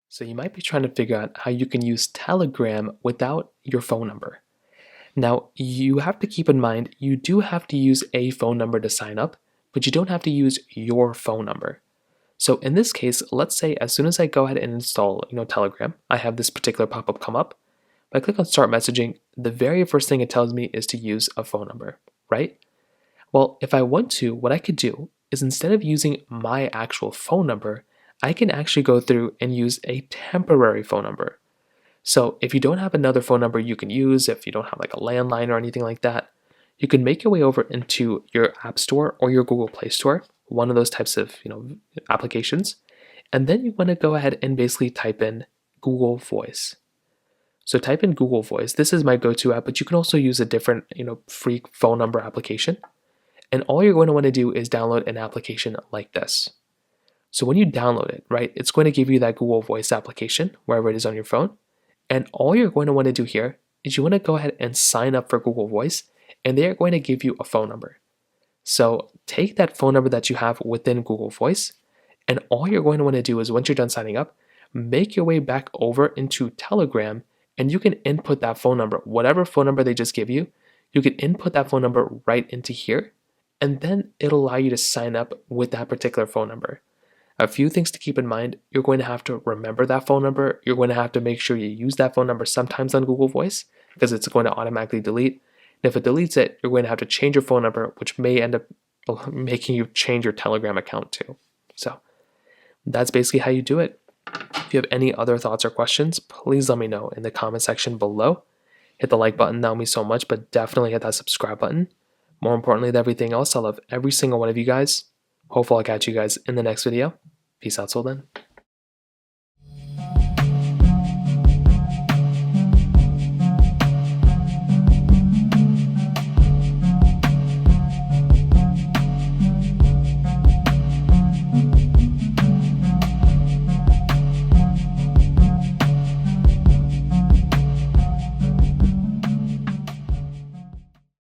So you might be trying to figure out how you can use Telegram without your phone number. Now, you have to keep in mind you do have to use a phone number to sign up, but you don't have to use your phone number. So in this case, let's say as soon as I go ahead and install, Telegram, I have this particular pop-up come up. If I click on start messaging, the very first thing it tells me is to use a phone number, right? Well, if I want to, what I could do is instead of using my actual phone number, I can actually go through and use a temporary phone number. So if you don't have another phone number you can use, if you don't have like a landline or anything like that, you can make your way over into your App Store or your Google Play Store, one of those types of applications, and then you want to go ahead and basically type in Google Voice. So type in Google Voice. This is my go-to app, but you can also use a different free phone number application. And all you're going to want to do is download an application like this. So when you download it, right, it's going to give you that Google Voice application wherever it is on your phone. And all you're going to want to do here is you want to go ahead and sign up for Google Voice, and they are going to give you a phone number. So take that phone number that you have within Google Voice, and all you're going to want to do is once you're done signing up, make your way back over into Telegram, and you can input that phone number, whatever phone number they just give you, you can input that phone number right into here, and then it'll allow you to sign up with that particular phone number. A few things to keep in mind: you're going to have to remember that phone number. You're going to have to make sure you use that phone number sometimes on Google Voice because it's going to automatically delete. And if it deletes it, you're going to have to change your phone number, which may end up making you change your Telegram account too. So that's basically how you do it. If you have any other thoughts or questions, please let me know in the comment section below. Hit the like button, that would mean so much, but definitely hit that subscribe button. More importantly than everything else, I love every single one of you guys. Hopefully I'll catch you guys in the next video. Peace out till then.